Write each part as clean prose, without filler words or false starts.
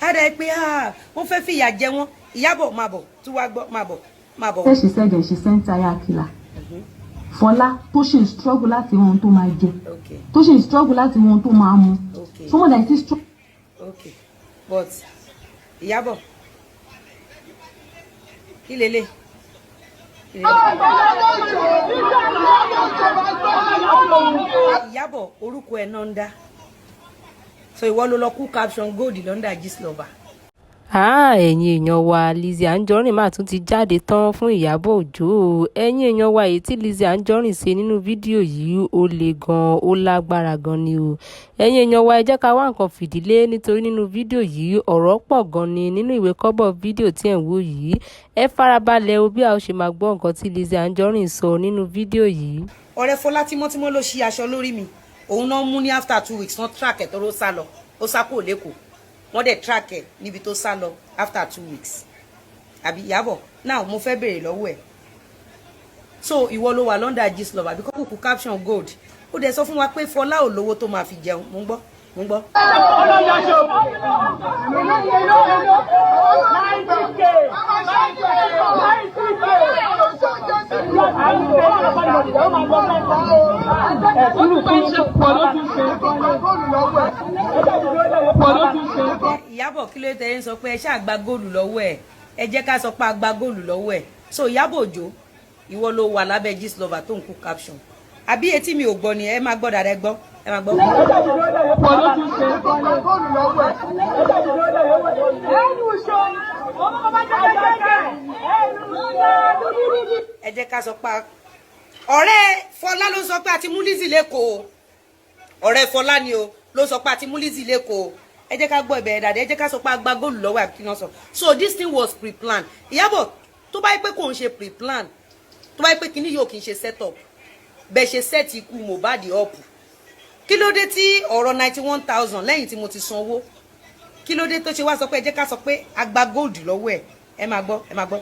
Ada pé wọ́n fẹ́ fìyà jẹ wọ́n. Ìyábọ̀ máa bọ̀ tí wàá gbọ́ máa bọ̀. She said that she sent tire killer. Fọlá tó ṣe struggle láti wọn tó máa jẹ. Tó ṣe struggle láti wọn tó máa mu. Someone that is struggle. Okay. But Ìyábọ̀ kí lélẹ̀? Ìyábọ̀ orúkọ ẹ̀ náà ń dá. So ìwọ ló lọ kú caption gold London Gistlover. Ẹ̀yin èèyàn wa Lizzy Anjorin mà tún ti jáde tán fún Ìyábọ̀ Òjó. Ẹ̀yin èèyàn wa èyí tí Lizzy Anjorin ṣe nínú fídíò yìí ó le gan, ó lágbára gan ni o. Ẹ̀yin èèyàn wa ẹ jẹ́ ká wá nǹkan fìdílé nítorí nínú fídíò yìí ọ̀rọ̀ pọ̀ gan ni nínú ìwé kọ́bọ̀ fídíò tí ẹ̀ ń wò yìí. Ẹ farabalẹ̀ o bí a ó ṣe máa gbọ́ nǹkan tí Lizzy Anjorin sọ nínú fídíò yìí. Ọ̀rẹ́ Fọlá tímọ́tímọ́ ló ṣí aṣọ lórí mi. Òun náà mú ní after 2 weeks wọ́n track ẹ̀ tó ló sá lọ. Ó sá kúrò l'Ékòó. Wọ́n dẹ̀ track ẹ̀ níbi tó sá lọ after 2 weeks. Àbí Ìyábọ̀ now mo fẹ́ béèrè lọ́wọ́ ẹ̀. So ìwọ ló wà London Gistlover because kúkú caption gold. Ó dẹ̀ sọ fún wa pé Fọlá ò lówó tó máa fi jẹun. Mo ń gbọ́. Ìyábọ̀ kí ló tẹ́ ń sọ pé ẹ ṣáà gba góòlù lọ́wọ́ ẹ̀ ẹ jẹ́ ká sọ pé a gba góòlù lọ́wọ́ ẹ̀. So Ìyábọ̀ Òjó ìwọ ló wà lábẹ́ Gistlover tó ń kú caption. Àbí etí mi ò gbọ́ ni ẹ máa gbọ́ dáadáa gbọ́ ẹ máa gbọ́. Ẹ jẹ́ ká sọ pé ọ̀rẹ́ Fọlá ló sọ pé àti mú Lizzy l'Ékòó. Ọ̀rẹ́ Fọlá ni o ló sọ pé àti mú Lizzy l'Ékòó. Ẹ jẹ́ ká gbọ́ ìbẹ̀rẹ̀ dáadáa ẹ jẹ́ ká sọ pé a gba góòlù lọ́wọ́ àbí kí wọ́n sọ. So this thing was pre-planned. Ìyábọ̀ tó bá yẹ pé kò ń ṣe pre-planned tó bá yẹ pé kíní yóò kì í ṣe set up bẹ́ẹ̀ ṣe set ikú Mohbad up. Kí ló dé tí ọ̀rọ̀ 91,000 lẹ́yìn tí mo ti san owó kí ló dé tó ṣe wá sọ pé ẹ jẹ́ ká sọ pé a gba gold lọ́wọ́ ẹ̀ ẹ máa gbọ́ ẹ máa gbọ́.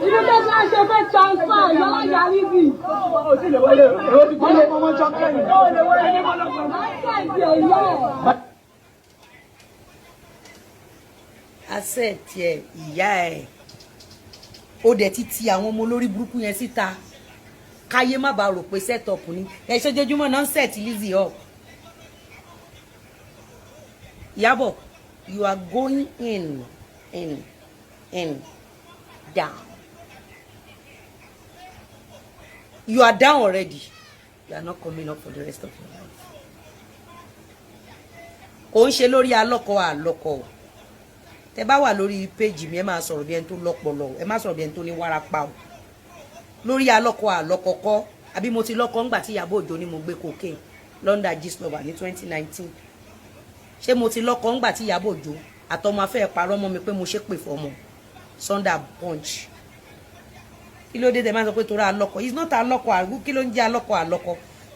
Ibi tó ṣe ṣe fẹ́ transfer yọ́lá yarí bì. Àṣẹ tiẹ̀ ìyá ẹ̀ ó dẹ̀ ti ti àwọn ọmọ olórí burúkú yẹn síta káyé má bàa rò pé set up ni ẹ ṣojoojúmọ́ náà ń set Lizzy up. Ìyábọ̀ you are going in down. You are down already. You are not coming up for the rest of your life. Kò ń ṣe lórí alọ́kọ. Tẹ́ bá wà lórí page mi ẹ máa sọ̀rọ̀ bí ẹni tó lọ́pọlọ. Ẹ má sọ̀rọ̀ bí ẹni tó ní wárápá o. Lórí alọ́kọ kọ́. Àbí mo ti lọ́kọ ńgbà tí Ìyábọ̀ Òjó ni mo gbé cocaine London Gistlover ní 2019. Ṣé mo ti lọ́kọ ńgbà tí Ìyábọ̀ Òjó àtọmọ afẹ́ parọ́ mọ́ mi pé mo ṣépè fọ́mọ Sunday Punch. Kí ló dé tẹ́ máa sọ pé torí alọ́kọ is not alọ́kọ àrùn kí ló ń jẹ́ alọ́kọ.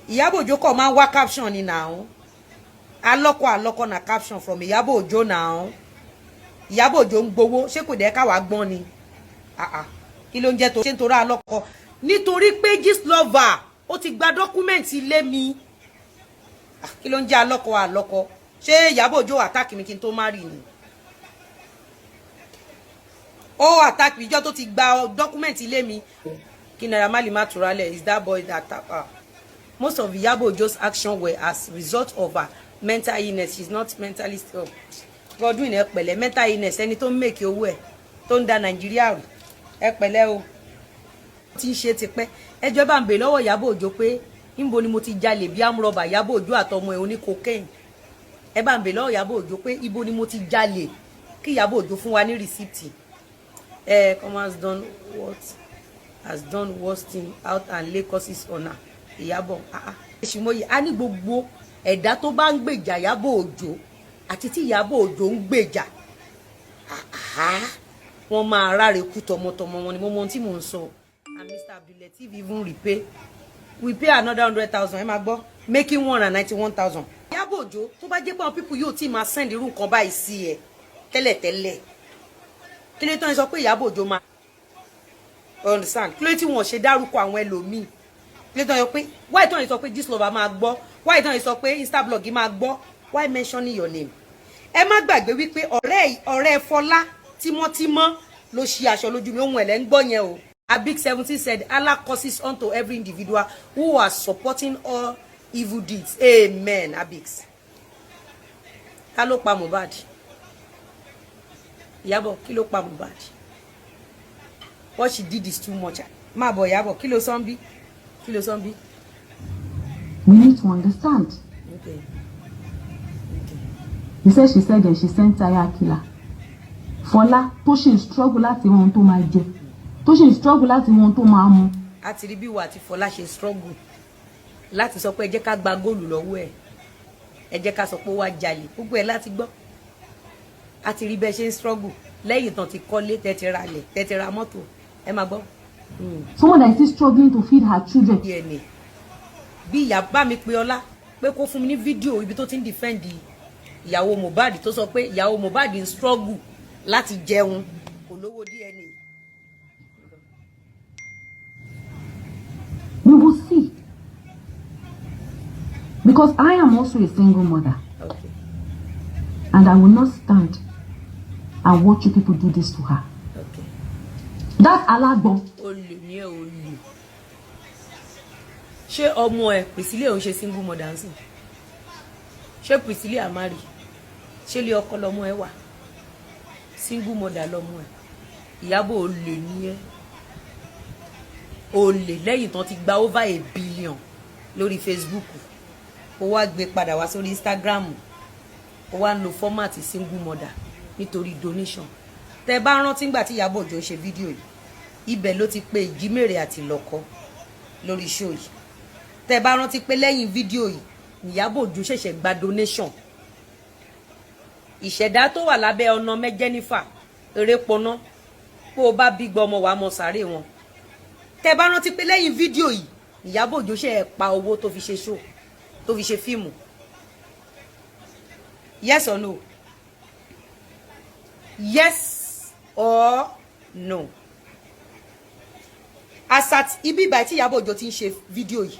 Ìyábọ̀ Òjó kọ̀ máa ń wá caption ni now. Alọ́kọ na caption from Ìyábọ̀ Òjó now. Ìyábọ̀ Òjó ń gbowó ṣé kò dẹ́ ká wá gbọ́n ni. Kí ló ń jẹ́ tó ṣe ń torí alọ́kọ nítorí pé Gistlover ó ti gba dọ́kúmẹ̀ntì ilé mi. Kí ló ń jẹ́ alọ́kọ. Ṣé Ìyábọ̀ Òjó attack mi kí n tó marry ni? Ó attack mi ìjọ́ tó ti gba document ilé mi. Kí Naira Marley má turalẹ̀ is that boy that most of Ìyábọ̀ Òjó's action were as result of her mental illness. She's not mentally still. Godwin ẹ pẹ̀lẹ́ mental illness ẹni tó ń make owó ẹ̀ tó ń da Nàìjíríà rú. Ẹ pẹ̀lẹ́ o. Tí ń ṣe ti pẹ́. Ẹjọ́ bá ń bè lọ́wọ́ Ìyábọ̀ Òjó pé níbo ni mo ti jalè bí amúrọ̀bà Ìyábọ̀ Òjó àtọmọ ẹ̀ oní cocaine. Ẹ bá ń bè lọ́wọ́ Ìyábọ̀ Òjó pé ibo ni mo ti jalè kí Ìyábọ̀ Òjó fún wa ní receipt. Come has done worst thing out and lay causes on her. Ìyábọ̀ Èṣìmọ́yè a ní gbogbo ẹ̀dá tó bá ń gbèjà Ìyábọ̀ Òjó àti tí Ìyábọ̀ Òjó ń gbèjà wọ́n máa ráre kú tọmọtọmọ wọn ni mo mọ ohun tí mò ń sọ. And Mr. Abdulateef even we pay another 100,000 ẹ máa gbọ́ making 191,000. Ìyábọ̀ Òjó tó bá jẹ́ pé àwọn people yóò tí máa send irú nǹkan báyìí sí ẹ tẹ́lẹ̀tẹ́lẹ̀ kí ló tó ń sọ pé Ìyábọ̀ Òjó máa understand kí ló tí wọ́n ṣe dárúkọ àwọn ẹlòmíì Lè tán yọ pé why tán yìí sọ pé Gistlover máa gbọ́, why tán yìí sọ pé Instablog máa gbọ́, why mentioning your name? Ẹ má gbàgbé wípé ọ̀rẹ́ Fọlá tímọ́tímọ́ ló ṣí aṣọ lójú mi, ohun ẹ̀lẹ́ ń gbọ́ yẹn o. Abik17 said Allah causes unto every individual who are supporting all evil deeds. Amen. Abix. Ta ló pa Mohbad? Ìyábọ̀, kí ló pa Mohbad? What she did is too much. Má bọ̀ Ìyábọ̀, kí ló sọ ń bí? Kí ló sọ ń bí? We need to understand. Okay. He said she said that she sent tire killer. Fọlá tó ṣe struggle láti wọn tó máa jẹ. Tó ṣe struggle láti wọn tó máa mu. A ti rí bí wà tí Fọlá ṣe struggle láti sọ pé ẹ jẹ́ ká gba góòlù lọ́wọ́ ẹ̀. Ẹ jẹ́ ká sọ pé ó wá jalè. Gbogbo ẹ̀ láti gbọ́. A ti rí bẹ́ẹ̀ ṣe ń struggle lẹ́yìn tán ti kọ́lé, tẹ́ ti ra lẹ̀, tẹ́ ti ra mọ́tò. Ẹ máa gbọ́. Someone that is still struggling to feed her children. Bí ìyá bá mi pe Ọlá pé kó fún mi ní fídíò ibi tó ti ń defend ìyàwó Mohbad tó sọ pé ìyàwó Mohbad ń struggle láti jẹun kò lówó DNA. We will see. Because I am also a single mother. Okay. And I will not stand and watch you people do this to her. Okay. That Alagbon. Olè ni ẹ olè. Ṣé ọmọ ẹ Priscilla ò ń ṣe single mother ń sìn? Ṣé Priscilla marry? Ṣé ilé ọkọ lọmọ ẹ wà? Single mother lọmọ ẹ. Ìyábọ̀ olè ni ẹ. Olè lẹ́yìn tán ti gba over $1 billion lórí Facebook. Ó wá gbé padà wá sórí Instagram. Ó wá ń lo format single mother nítorí donation. Tẹ́ bá rántí ngbà tí Ìyábọ̀ Òjó ṣe fídíò yìí. Ibẹ̀ ló ti pè Ìjímèrè àti Lọ́kọ lórí show yìí. Tẹ́ bá rántí pé lẹ́yìn fídíò yìí Ìyábọ̀ Òjó ṣẹ̀ṣẹ̀ gba donation. Ìṣẹ̀dá tó wà lábẹ́ ọ̀nà Jennifer eré pọná bó o bá bí gbọmọ wà mọ sáré wọn. Tẹ́ bá rántí pé lẹ́yìn fídíò yìí Ìyábọ̀ Òjó ṣe pa owó tó fi ṣe show tó fi ṣe fíìmù. Yes or no? Yes or no? Asat ibi ìgbà tí Ìyábọ̀ Òjó ti ń ṣe fídíò yìí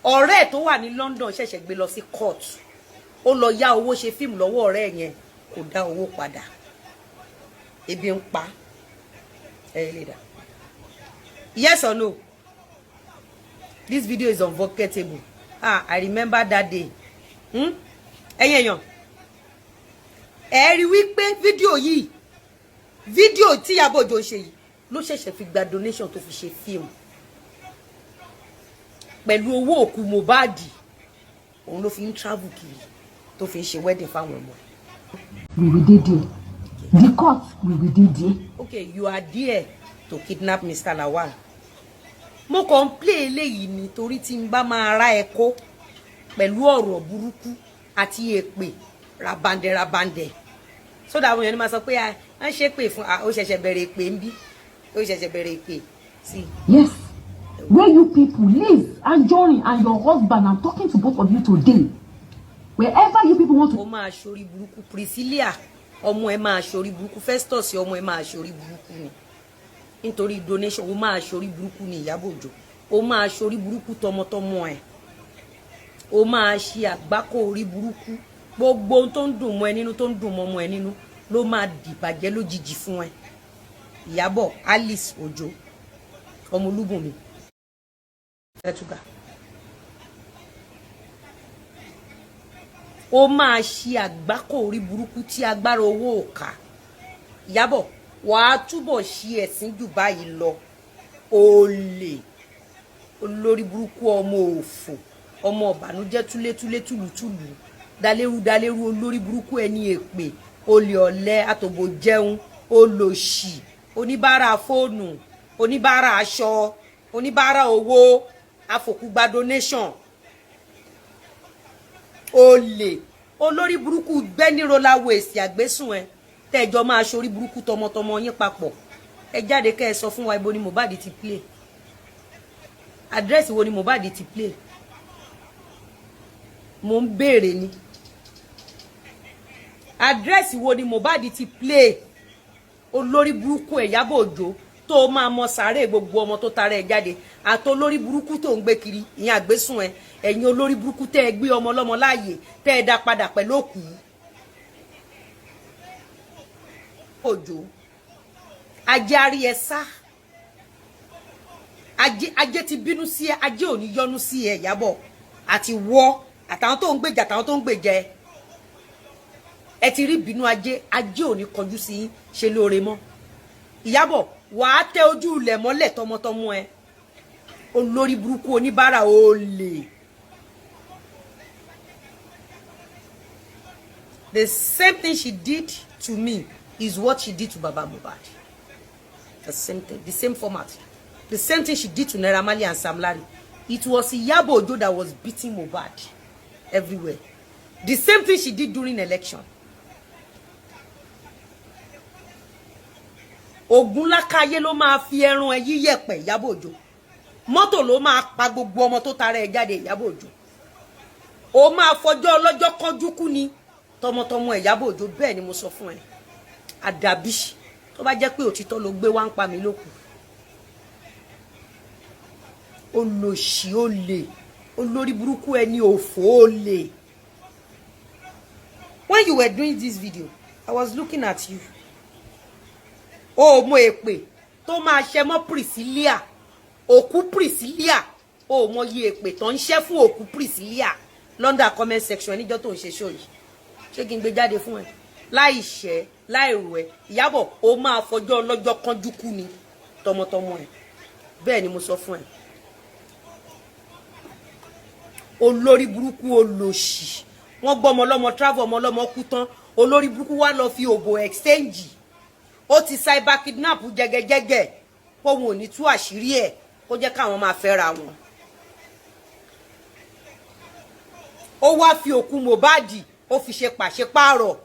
ọ̀rẹ́ ẹ̀ tó wà ní London ṣẹ̀ṣẹ̀ gbé lọ sí court ó lọ yá owó ṣe fíìmù lọ́wọ́ ọ̀rẹ́ ẹ̀ yẹn kò dá owó padà ebi ń pa ẹ lè dá. Yes or no? This video is unforgettable. I remember that day. Ẹ̀yin èèyàn ẹ rí wípé fídíò tí Ìyábọ̀ Òjó ṣe yìí ló ṣẹ̀ṣẹ̀ fi gba donation tó fi ṣe fíìmù pẹ̀lú owó òkú Mohbad òun ló fi ń travel kiri tó fi ń ṣe wedding fáwọn ọmọ. We will be there. The court we will be there. Okay, you are there to kidnap Mr. Lawal. Mo kàn play eléyìí ni torí tí n bá máa ra ẹ̀kọ́ pẹ̀lú ọ̀rọ̀ burúkú àti èpè rabandẹ. So that àwọn èèyàn máa sọ pé a ṣe pè fún ó ṣẹ̀ṣẹ̀ bẹ̀rẹ̀ èpè ń bí. Ó ṣẹ̀ṣẹ̀ bẹ̀rẹ̀ èpè. See. Yes. Where you people live, Anjorin and your husband, I'm talking to both of you today. Wherever you people want to. Ó máa ṣorí burúkú Priscilla, ọmọ ẹ máa ṣorí burúkú Festus, ọmọ ẹ máa ṣorí burúkú ni. Nítorí donation, ó máa ṣorí burúkú ni Ìyábọ̀ Òjó. Ó máa ṣorí burúkú tọmọtọmọ ẹ. Ó máa ṣe àgbákò orí burúkú. Gbogbo ohun tó ń dùn mọ́ ẹ nínú tó ń dùn mọ́ ọmọ ẹ nínú ló máa dìbàjẹ́ lójijì fún ẹ. Ìyábọ̀ Alice Òjó, ọmọ Olúbùnmi. Ẹtùgà. Ó máa ṣe àgbákò orí burúkú tí agbára owó ò ká. Ìyábọ̀ wàá túbọ̀ ṣe ẹ̀sìn jù báyìí lọ. Olè olórí burúkú ọmọ òfò ọmọ ọ̀bànújẹ́ túlétúlé túlùtúlù dalérú olórí burúkú ẹni èpè olè ọ̀lẹ àtòbò jẹun olòṣì oníbàárà fóònù oníbàárà aṣọ oníbàárà owó afòkúgba donation olè olórí burúkú gbẹ́nirọ́láwọ̀ èsì àgbésùn ẹ tẹ́jọ́ máa ṣorí burúkú tọmọtọmọ yín papọ̀ ẹ jáde kẹ́ ẹ sọ fún wa ibo ni Mohbad ti play àdírẹ́sì wo ni Mohbad ti play mo ń béèrè ni àdírẹ́sì wo ni Mohbad ti play olórí burúkú Ìyábọ̀ Òjó tó máa mọ sàárè gbogbo ọmọ tó tara ẹ̀ jáde àti olórí burúkú tó ń gbé kiri ìyẹn àgbésùn ẹ ẹ̀yin olórí burúkú tẹ́ ẹ gbé ọmọ ọlọ́mọ láàyè tẹ́ ẹ dá padà pẹ̀lú òkú Òjó ajé arí ẹ sá ajé ti bínú sí ẹ ajé ò ní yọ́nú sí ẹ Ìyábọ̀ àti wọ́ àtàwọn tó ń gbèjà àtàwọn tó ń gbèjẹ ẹ ti rí bínú ajé ò ní kọjú sí ṣe lóore mọ́ Ìyábọ̀ wàá tẹ ojú ilẹ̀ mọ́lẹ̀ tọmọtọmọ ẹ olórí burúkú oníbàárà olè. The same thing she did to me is what she did to Baba Mohbad. The same thing, the same format. The same thing she did to Naira Marley and Sam Larry. It was Iyabo Ojo that was beating Mohbad everywhere. The same thing she did during election. Ogunlakaye ló máa fi ẹran ẹ yíyẹ̀pẹ̀ Iyabo Ojo. Mọ́tò ló máa pa gbogbo ọmọ tó tara ẹ jáde Iyabo Ojo. Ó máa fọjọ́ ọlọ́jọ́ kánjú kú ni tọmọtọmọ Iyabo Ojo bẹ́ẹ̀ ni mo sọ fún ẹ. Àdàbí tó bá jẹ́ pé òtítọ́ ló gbé wá ń pa mí lókù. Olòṣì olè olórí burúkú ẹni òfò olè. When you were doing this video, I was looking at you. O mo èpè tó máa ṣe mọ́ Priscilla òkú Priscilla o mo yí èpè tó ń ṣe fún òkú Priscilla London comment section níjọ́ tó ń ṣe show yìí ṣé kí n gbé jáde fún ẹ láì ṣe láì rò ẹ Ìyábọ̀ o máa fọjọ́ ọlọ́jọ́ kánjú kú ni tọmọtọmọ ẹ bẹ́ẹ̀ ni mo sọ fún ẹ olórí burúkú olòṣì wọ́n gbọ́ ọmọ ọlọ́mọ travel ọmọ ọlọ́mọ kú tán olórí burúkú wá lọ fi òbò exchange ó ti cyber kidnap jẹgẹjẹgẹ òun ò ní tú àṣírí ẹ̀ kó jẹ́ káwọn máa fẹ́ra wọn ó wá fi òkú Mohbad ó fi ṣe pàṣípààrọ̀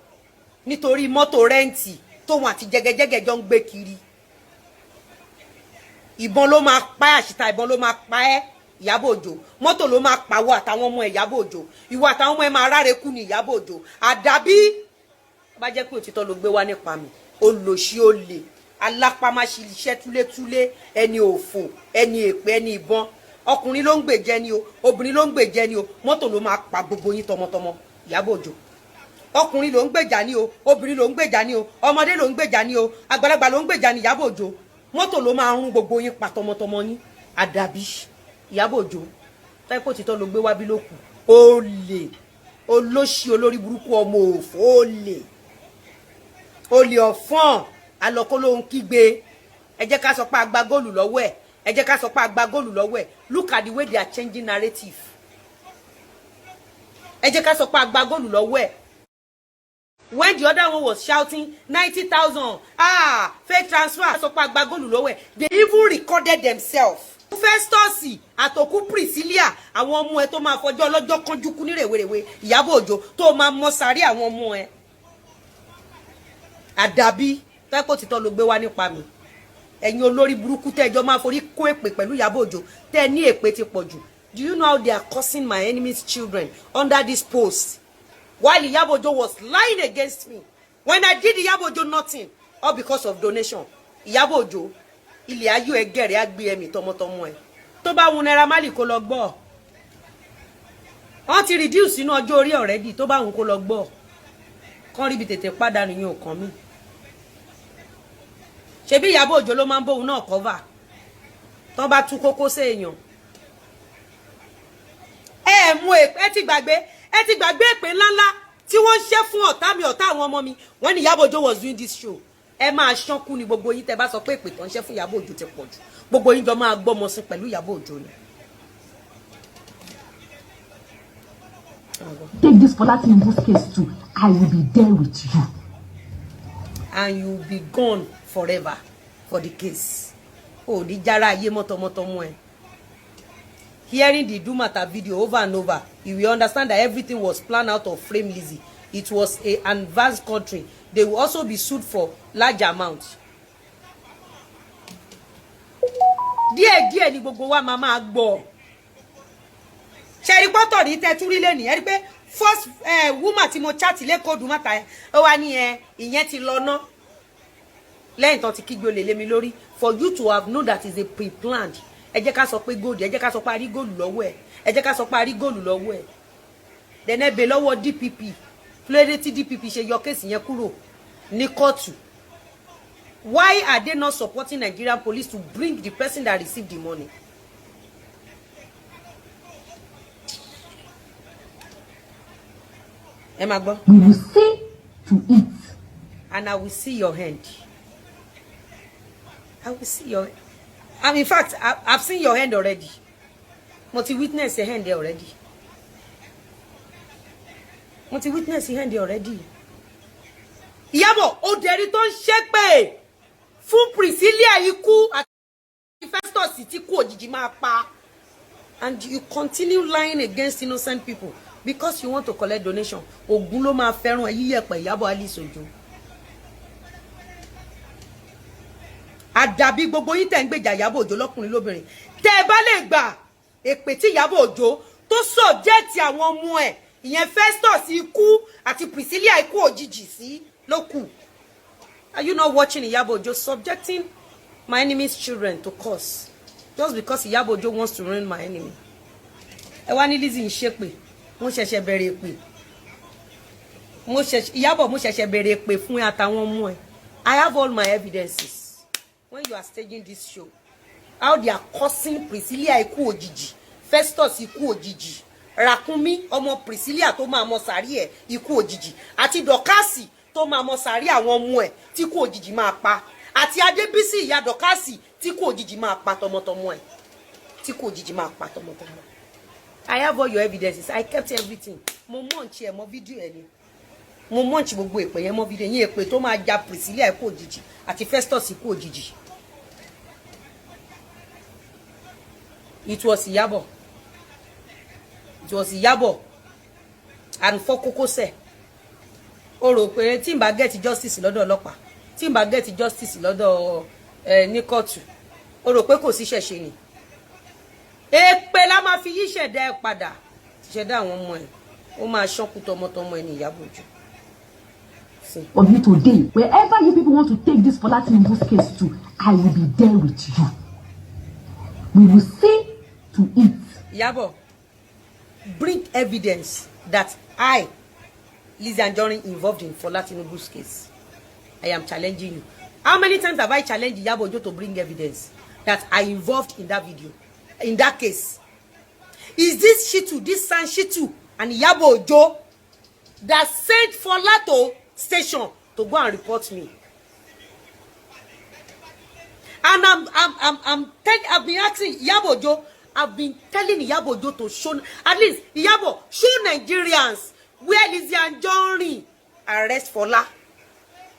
nítorí mọ́tò rẹ́ǹtì tóun àti jẹgẹjẹgẹ jọ ń gbé kiri ìbọn ló máa pa àṣìta ìbọn ló máa pa ẹ́ Ìyábọ̀ Òjó mọ́tò ló máa pawọ́ àtàwọn ọmọ Ìyábọ̀ Òjó ìwọ àtàwọn ọmọ ẹ máa ráre kú ní Ìyábọ̀ Òjó àdàbí bá jẹ́ pé òtítọ́ ló gbé wá nípa mi olòṣì olè alápámáṣí iṣẹ́ túlétúlé ẹni òfò ẹni èpè ẹni ìbọn ọkùnrin ló ń gbèjẹ ni o obìnrin ló ń gbèjẹ ni o mọ́tò ló máa pa gbogbo yín tọmọtọmọ Ìyábọ̀ Òjó ọkùnrin ló ń gbèjà ni o obìnrin ló ń gbèjà ni o ọmọdé ló ń gbèjà ni o àgbàlagbà ló ń gbèjà ni Ìyábọ̀ Òjó mọ́tò ló máa rún gbogbo yín pa tọmọtọmọ yín àdàbí Ìyábọ̀ Òjó táìpọ̀ títọ́ ló gbé wábí lókù olè olóṣì olórí burúkú ọmọ òfò olè ọ̀fọ́n alọ́kọ́ ló ń kígbe ẹ jẹ́ ká sọ pé agba góòlù lọ́wọ́ ẹ̀ ẹ jẹ́ ká sọ pé agba góòlù lọ́wọ́ ẹ̀ look at the way they are changing narrative ẹ jẹ́ ká sọ pé agba góòlù lọ́wọ́ ẹ̀ when the other one was shouting 90,000 fake transfer sọ pé agba góòlù lọ́wọ́ ẹ̀ they even recorded themselves Festus àtòkú Priscilla àwọn ọmọ ẹ tó máa fọjọ́ ọlọ́jọ́ kánjú kú ní rèwerèwe Ìyábọ̀ Òjó tó máa mọ sàárì àwọn ọmọ ẹ àdàbí tẹ́pọ̀ títọ́ ló gbé wá nípa mi ẹ̀yin olórí burúkú tẹ́jọ́ máa forí kó èpè pẹ̀lú Ìyábọ̀ Òjó tẹ́ ní èpè ti pọ̀ jù. Do you know how they are cursing my enemies' children under this post while Ìyábọ̀ Òjó was lying against me when I did Ìyábọ̀ Òjó nothing all because of donation. Ìyábọ̀ Òjó ilé ayé ẹgẹrẹ á gbé ẹmí tọmọtọmọ ẹ tó bá wù Naira Marley kó lọ gbọ́ wọ́n ti reduce sínú ọjọ́ orí already tó bá wù kó lọ gbọ́ kán rí bí tètè pàdánù yín ọkàn mi ṣebí Ìyábọ̀ Òjó ló máa ń bóun náà cover tó bá tú kókó sí èèyàn ẹ mú ẹ ti gbàgbé èpè ńláńlá tí wọ́n ṣe fún ọ̀tá mi ọ̀tá àwọn ọmọ mi when Ìyábọ̀ Òjó was doing this show ẹ máa ṣánkú ni gbogbo yín tẹ́ bá sọ pé èpè tó ń ṣe fún Ìyábọ̀ Òjó ti pọ̀ jù gbogbo yín jọ máa gbọ́mọ sí pẹ̀lú Ìyábọ̀ Òjó ni. Take this Bola Tinubu's case too. I will be there with you. And you will be gone forever for the case. Oh, the jara ye moto mo. Hearing the Do Matter video over and over, you will understand that everything was planned out of Frame Lizzy. It was an advanced country. They will also be sued for large amounts. Díẹ̀ ni gbogbo wa máa gbọ́. Ṣé rí pọ́tọ̀ rí tẹ́ tún rí lẹ́nìí ẹ rí pé first woman tí mo chat lẹ́kọ̀ọ́ Do Matter ó wá ní ìyẹn ti lọ ná lẹ́yìn tán ti kígbe olè lé mi lórí for you to have known that is a pre-planned. Ẹ jẹ́ ká sọ pé gold, ẹ jẹ́ ká sọ pé a rí gold lọ́wọ́ ẹ̀, ẹ jẹ́ ká sọ pé a rí gold lọ́wọ́ ẹ̀. Then ẹ bè lọ́wọ́ DPP florida tí DPP ṣe yọ kéèsì yẹn kúrò ní kóòtù. Why are they not supporting Nigerian police to bring the person that received the money? Ẹ máa gbọ́. We will see to it. And I will see your hand. I will see your. In fact, I've seen your hand already. Mo ti witness your hand there already. Mo ti witness your hand there already. Ìyábọ̀, ó dẹ̀rí tó ń ṣépè fún Priscilla ikú àti Festus tí kú òjijì máa pa. And you continue lying against innocent people because you want to collect donation. Ògún ló máa fẹ́ràn yíyẹ̀pẹ̀ Ìyábọ̀ Alice Ojo. Àdàbí gbogbo yín tẹ́ ń gbèjà Ìyábọ̀ Òjó lọ́kùnrin lóbìnrin. Tẹ́ ẹ bá lè gbà èpè tí Ìyábọ̀ Òjó tó subject àwọn ọmọ ẹ̀ ìyẹn Festus ikú àti Priscilla ikú òjijì sí lókù. Are you not watching Ìyábọ̀ Òjó subjecting my enemy's children to curse just because Ìyábọ̀ Òjó wants to ruin my enemy? Ẹ wá ní Lizzy ń ṣépè. Mo ṣẹ̀ṣẹ̀ bẹ̀rẹ̀ èpè. Ìyábọ̀ mo ṣẹ̀ṣẹ̀ bẹ̀rẹ̀ èpè fún àtàwọn ọmọ ẹ̀. I have all my evidences. When you are staging this show, how they are cursing Priscilla ikú òjijì, Festus ikú òjijì, Ràkúnmí ọmọ Priscilla tó máa mọ sàárì ẹ̀ ikú òjijì, àti Dọ̀kásì tó máa mọ sàárì àwọn ọmọ ẹ̀ tí ikú òjijì máa pa, àti Adébísí ìyá Dọ̀kásì tí ikú òjijì máa pa tọmọtọmọ ẹ̀, tí ikú òjijì máa pa tọmọtọmọ. I have all your evidences. I kept everything. Mo munch ẹ mọ fídíò ẹ ni. Mo munch gbogbo èpè yẹn mọ fídíò yẹn èpè tó máa ja Priscilla ikú òjijì àti Festus ikú òjijì. It was Ìyábọ̀. It was Ìyábọ̀ and for Kokose. Ó rò pé tí n bá get justice lọ́dọ̀ ọlọ́pàá, tí n bá get justice lọ́dọ̀ ní kóòtù, ó rò pé kò sí ṣẹ̀ṣẹ̀ ni. Èpè la máa fi yí ṣẹ̀dá ẹ padà. Ṣẹ̀dá àwọn ọmọ ẹ̀. Ó máa ṣọ́kù tọmọtọmọ ẹ̀ ní Ìyábọ̀ Òjó. Of you today, wherever you people want to take this Fola Tinubu's case to, I will be there with you. We will see to it. Ìyábọ̀, bring evidence that I, Lizzy Anjorin, involved in Fola Tinubu's case. I am challenging you. How many times have I challenged Ìyábọ̀ Òjó to bring evidence that I involved in that video, in that case? Is this Shitu, this San Shitu, and Ìyábọ̀ Òjó that sent Fola to station to go and report me? And I've been asking Ìyábọ̀ Òjó, I've been telling Ìyábọ̀ Òjó to show, at least Ìyábọ̀, show Nigerians where Lizzy Anjorin arrest Fola.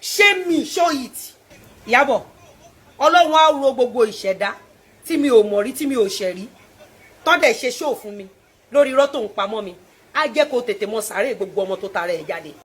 Shame me, show it. Ìyábọ̀, Ọlọ́run á ro gbogbo ìṣẹ̀dá tí mi ò mọ̀ rí, tí mi ò ṣẹ̀ rí. Tọ́ dẹ̀ ṣe show fún mi lórí irọ́ tó ń pamọ́ mi. Á jẹ́ kó tètè mọ sàárè gbogbo ọmọ tó tara ẹ̀ jáde.